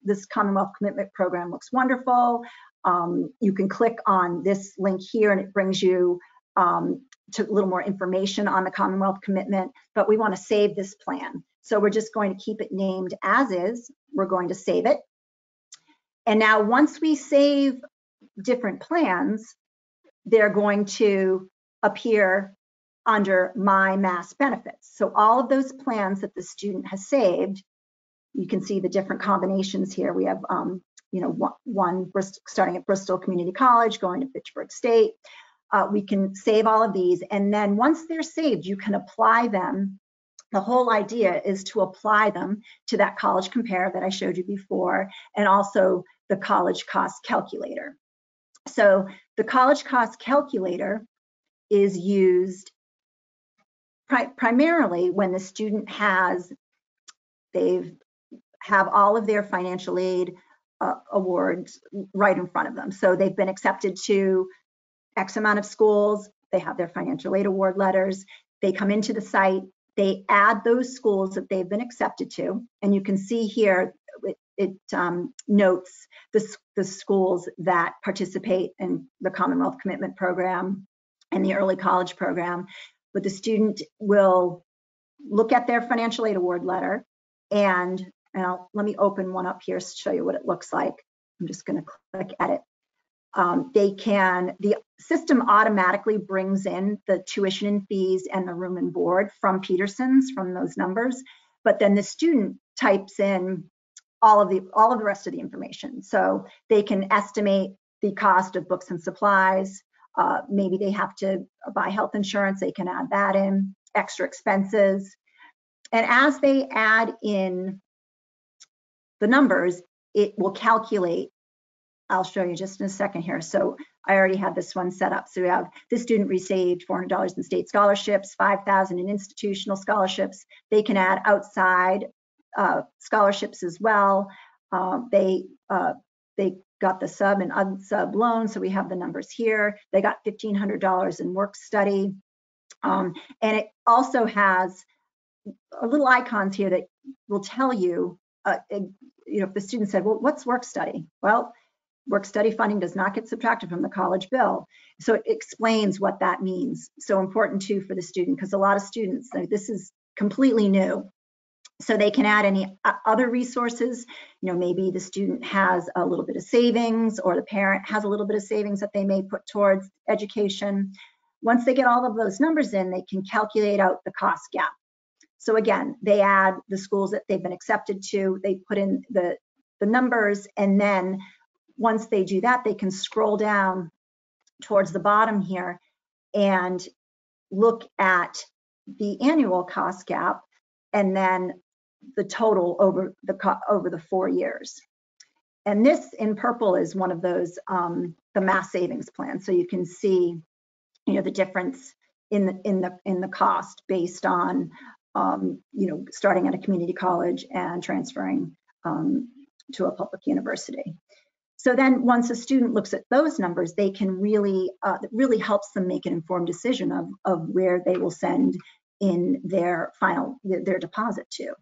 this Commonwealth Commitment program looks wonderful. You can click on this link here and it brings you to a little more information on the Commonwealth Commitment, but we want to save this plan. So we're just going to keep it named as is. We're going to save it. And now once we save different plans, they're going to appear under My Mass Benefits. So all of those plans that the student has saved, you can see the different combinations here. We have, one starting at Bristol Community College, going to Fitchburg State. We can save all of these, and then once they're saved, you can apply them. The whole idea is to apply them to that college compare that I showed you before, and also the college cost calculator. So the college cost calculator is used primarily when the student they have all of their financial aid awards right in front of them. So they've been accepted to X amount of schools, they have their financial aid award letters, they come into the site, they add those schools that they've been accepted to, and you can see here it notes the schools that participate in the Commonwealth Commitment program and the early college program. But the student will look at their financial aid award letter, and let me open one up here to show you what it looks like. I'm just going to click edit. The system automatically brings in the tuition and fees and the room and board from Peterson's, from those numbers, but then the student types in all of the rest of the information. So they can estimate the cost of books and supplies, Maybe they have to buy health insurance, they can add that in, extra expenses. And as they add in the numbers, it will calculate. I'll show you just in a second here. So I already had this one set up. So we have this student received $400 in state scholarships, $5,000 in institutional scholarships. They can add outside scholarships as well. They got the sub and unsub loans, so we have the numbers here. They got $1,500 in work study. And it also has a little icons here that will tell you, if the student said, well, what's work study? Well, work study funding does not get subtracted from the college bill. So it explains what that means. So important too for the student, because a lot of students, this is completely new. So they can add any other resources. Maybe the student has a little bit of savings, or the parent has a little bit of savings that they may put towards education. Once they get all of those numbers in, they can calculate out the cost gap. So again, they add the schools that they've been accepted to, they put in the numbers, and then once they do that, they can scroll down towards the bottom here and look at the annual cost gap, and then the total over the 4 years. And this in purple is one of those, the mass savings plan. So you can see, the difference in the cost based on, starting at a community college and transferring to a public university. So then once a student looks at those numbers, they can really, it really helps them make an informed decision of where they will send in their deposit to.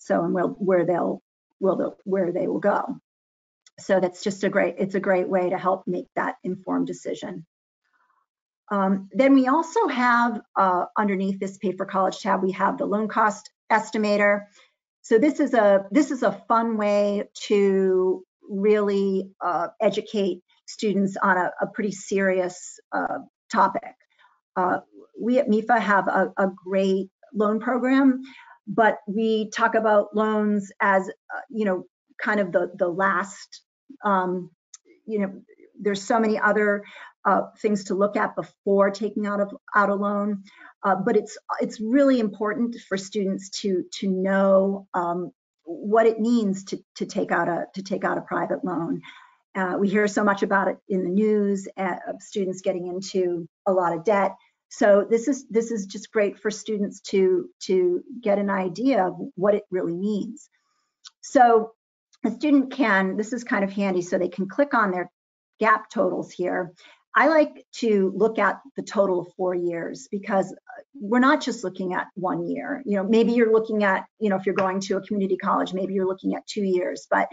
So, and where they will go. So that's just it's a great way to help make that informed decision. Then we also have underneath this Pay for College tab, we have the loan cost estimator. So this is a fun way to really educate students on a pretty serious topic. We at MIFA have a great loan program, but we talk about loans as kind of the last. There's so many other things to look at before taking out a loan, but it's really important for students to know what it means to take out a private loan. We hear so much about it in the news of students getting into a lot of debt. So this is just great for students to get an idea of what it really means. So a student can, this is kind of handy, so they can click on their gap totals here. I like to look at the total of 4 years, because we're not just looking at 1 year. Maybe you're looking at, if you're going to a community college, maybe you're looking at 2 years. But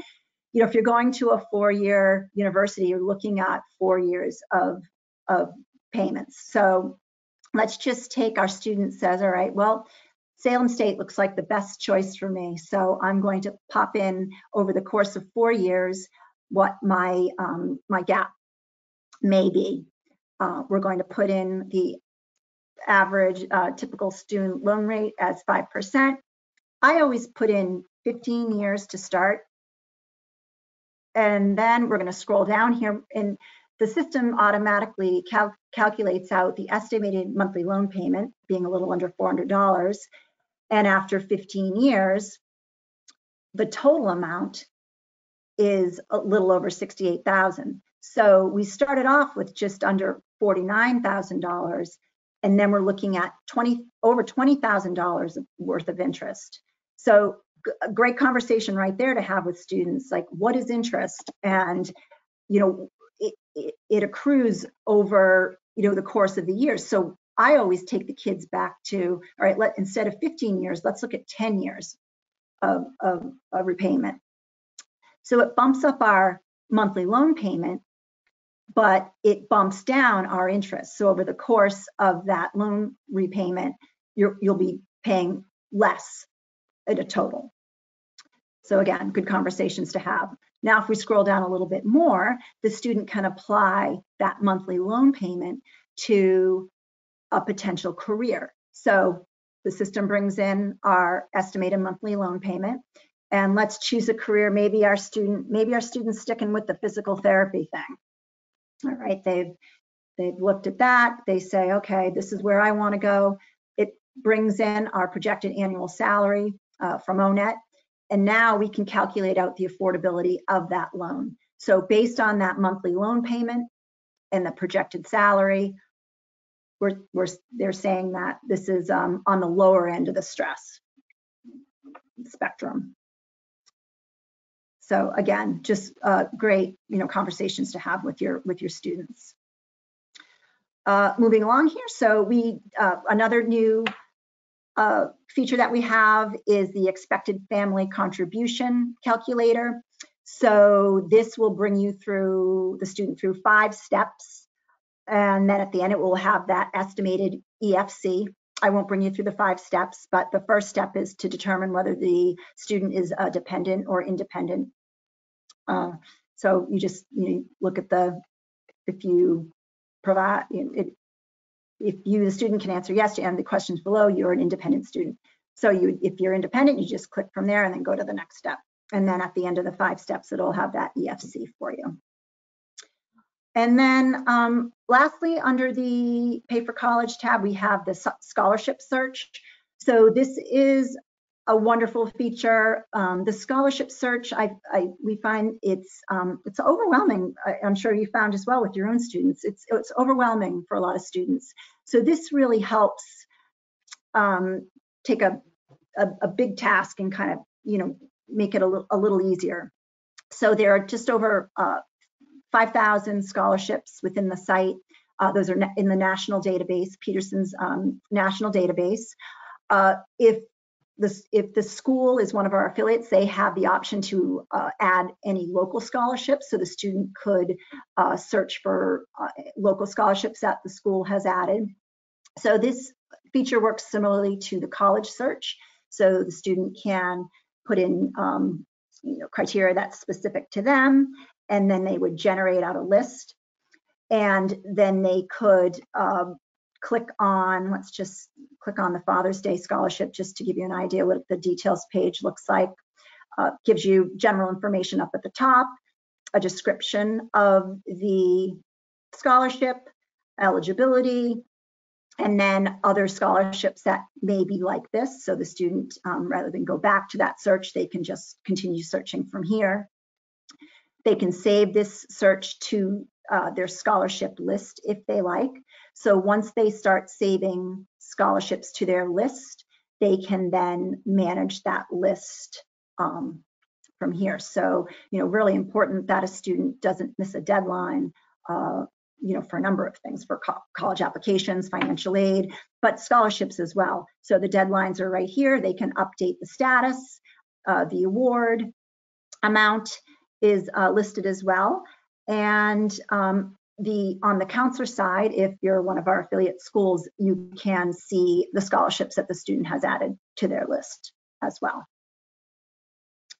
if you're going to a 4-year university, you're looking at 4 years of payments. So let's just take our student says, all right, well, Salem State looks like the best choice for me. So I'm going to pop in over the course of 4 years what my gap may be. We're going to put in the average typical student loan rate as 5%. I always put in 15 years to start. And then we're going to scroll down here, and the system automatically calculates out the estimated monthly loan payment being a little under $400. And after 15 years, the total amount is a little over $68,000. So we started off with just under $49,000, and then we're looking at over $20,000 worth of interest. So a great conversation right there to have with students, like, what is interest? And it accrues over the course of the year. So I always take the kids back to, all right, instead of 15 years, let's look at 10 years of repayment. So it bumps up our monthly loan payment, but it bumps down our interest. So over the course of that loan repayment, you'll be paying less at a total. So again, good conversations to have. Now, if we scroll down a little bit more, the student can apply that monthly loan payment to a potential career. So the system brings in our estimated monthly loan payment, and let's choose a career. Maybe our student's sticking with the physical therapy thing. All right, they've they've looked at that. They say, okay, this is where I want to go. It brings in our projected annual salary from ONET. And now we can calculate out the affordability of that loan. So based on that monthly loan payment and the projected salary, they're saying that this is on the lower end of the stress spectrum. So again, just great, conversations to have with your students. Moving along here, so we another new feature that we have is the expected family contribution calculator. So this will bring you through the student through 5 steps, and then at the end it will have that estimated EFC. I won't bring you through the 5 steps, but the first step is to determine whether the student is dependent or independent. So you just look at if you provide if the student can answer yes to any of the questions below, you're an independent student. So if you're independent, you just click from there and then go to the next step. And then at the end of the 5 steps, it'll have that EFC for you. And then lastly, under the Pay for College tab, we have the scholarship search. So this is a wonderful feature. The scholarship search, we find it's overwhelming. I'm sure you found as well with your own students. It's overwhelming for a lot of students. So this really helps take a big task and kind of make it a little easier. So there are just over 5,000 scholarships within the site. Those are in the national database, Peterson's national database. If the school is one of our affiliates, they have the option to add any local scholarships. So the student could search for local scholarships that the school has added. So this feature works similarly to the college search. So the student can put in criteria that's specific to them, and then they would generate out a list. And then they could click on, let's just click on the Father's Day scholarship just to give you an idea what the details page looks like. Gives you general information up at the top, a description of the scholarship, eligibility, and then other scholarships that may be like this. So the student, rather than go back to that search, they can just continue searching from here. They can save this search to their scholarship list if they like. So once they start saving scholarships to their list, they can then manage that list from here. So, really important that a student doesn't miss a deadline, for a number of things, for college applications, financial aid, but scholarships as well. So the deadlines are right here. They can update the status, the award amount is listed as well. And on the counselor side, if you're one of our affiliate schools, you can see the scholarships that the student has added to their list as well.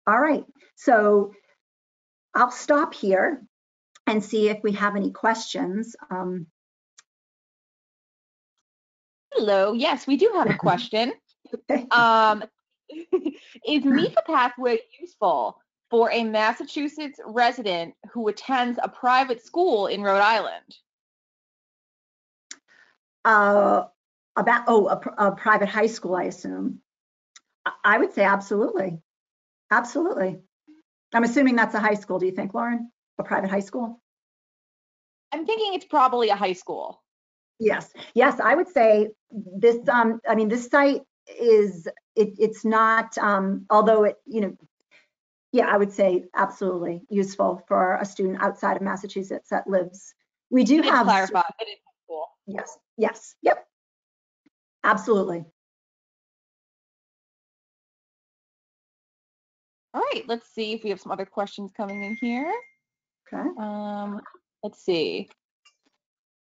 All right, so I'll stop here and see if we have any questions. Hello, yes, we do have a question. Okay. Is MIFA Pathway useful for a Massachusetts resident who attends a private school in Rhode Island? A private high school, I assume. I would say absolutely. Absolutely. I'm assuming that's a high school. Do you think, Lauren? A private high school? I'm thinking it's probably a high school. Yes. Yes, I would say this, this site is, it's not, although it, yeah, I would say absolutely useful for a student outside of Massachusetts that lives. We do have. Clarify, it is cool. Yes. Yes. Yep. Absolutely. All right. Let's see if we have some other questions coming in here. Okay. Let's see.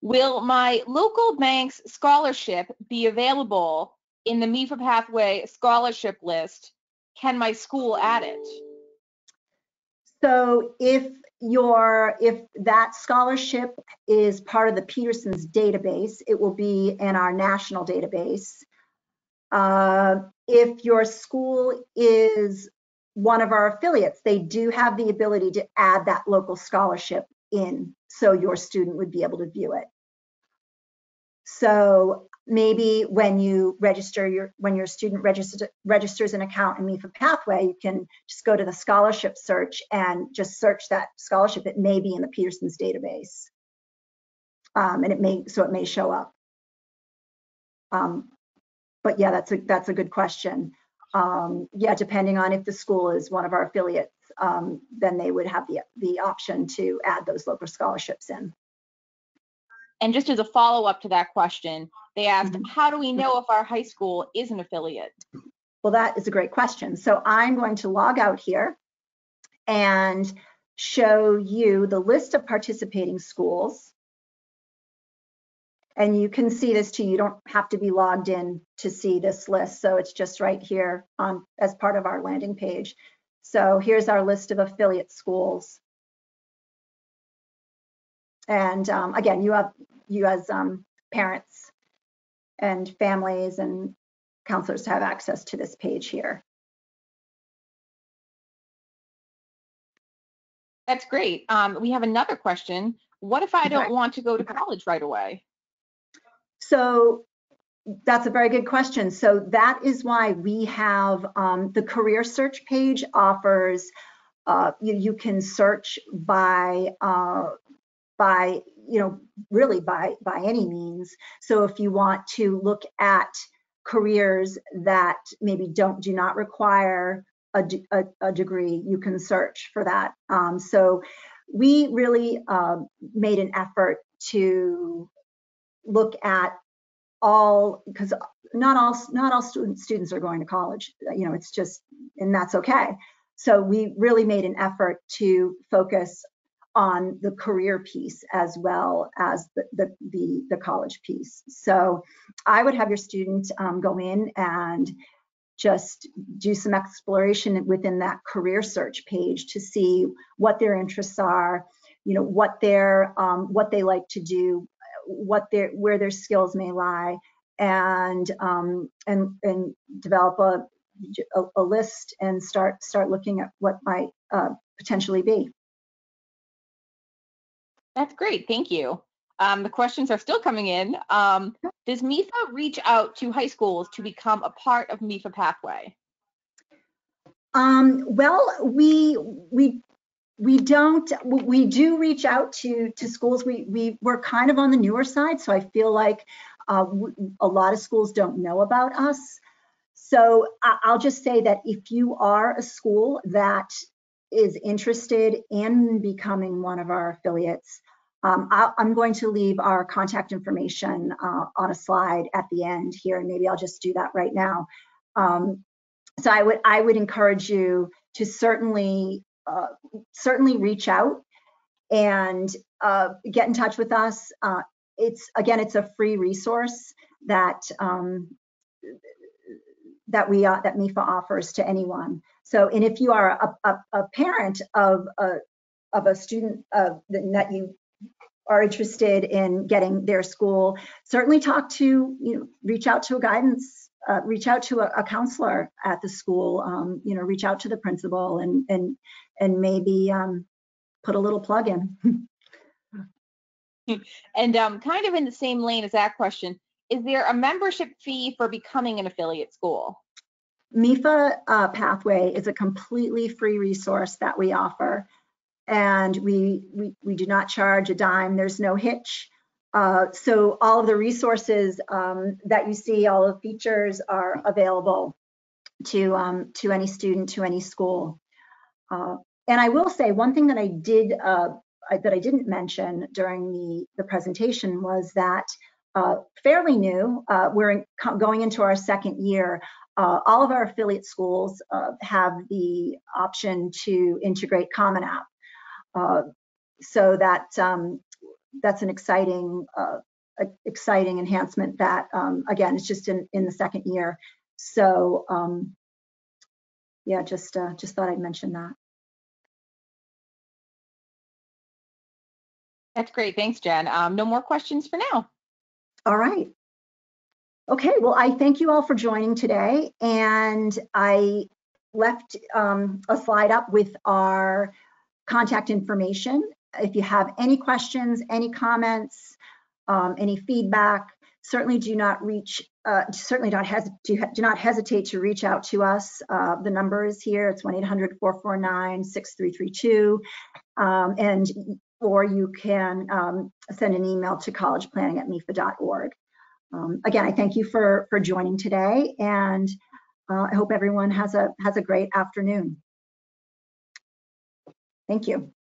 Will my local bank's scholarship be available in the MIFA Pathway scholarship list? Can my school add it? So if that scholarship is part of the Peterson's database, it will be in our national database. If your school is one of our affiliates, they do have the ability to add that local scholarship in, so your student would be able to view it. So maybe when you register when your student registers an account in MIFA Pathway, you can just go to the scholarship search and just search that scholarship. It may be in the Peterson's database, and it may show up. But yeah, that's a good question. Yeah, depending on if the school is one of our affiliates, then they would have the option to add those local scholarships in. And just as a follow-up to that question, they asked, how do we know if our high school is an affiliate? Well, that is a great question. So I'm going to log out here and show you the list of participating schools. And you can see this too. You don't have to be logged in to see this list. So it's just right here as part of our landing page. So here's our list of affiliate schools. And again, you as parents and families and counselors have access to this page here. That's great. We have another question. What if I don't want to go to college right away? So that's a very good question. So that is why we have the career search page offers, you can search by really by any means. So if you want to look at careers that maybe do not require a degree, you can search for that. So we really made an effort to look at all, because not all students are going to college. It's just, and that's okay. So we really made an effort to focus on the career piece as well as the college piece. So I would have your student go in and just do some exploration within that career search page to see what their interests are, what they like to do, where their skills may lie, and develop a list and start looking at what might potentially be. That's great. Thank you. The questions are still coming in. Does MIFA reach out to high schools to become a part of MIFA Pathway? Well, we don't. We do reach out to schools. We're kind of on the newer side, so I feel like a lot of schools don't know about us. So I'll just say that if you are a school that is interested in becoming one of our affiliates, I'm going to leave our contact information on a slide at the end here, and maybe I'll just do that right now. So I would encourage you to certainly reach out and get in touch with us. It's a free resource that MIFA offers to anyone. So, and if you are a parent of a student that you are interested in getting their school, certainly reach out to a guidance, reach out to a counselor at the school, reach out to the principal and maybe put a little plug in. And kind of in the same lane as that question, is there a membership fee for becoming an affiliate school? MIFA Pathway is a completely free resource that we offer, and we do not charge a dime. There's no hitch. So all of the resources that you see, all the features are available to any student, to any school. And I will say one thing that I didn't mention during the presentation was that fairly new, we're going into our second year. All of our affiliate schools have the option to integrate Common App. So that's an exciting enhancement that, again, it's just in the second year. So yeah, just thought I'd mention that. That's great. Thanks, Jen. No more questions for now. All right. Okay, well, I thank you all for joining today, and I left a slide up with our contact information. If you have any questions, any comments, any feedback, certainly do not hesitate to reach out to us. The number is here. It's 1-800-449-6332. Or you can send an email to collegeplanning@mifa.org. Again, I thank you for joining today, and I hope everyone has a great afternoon. Thank you.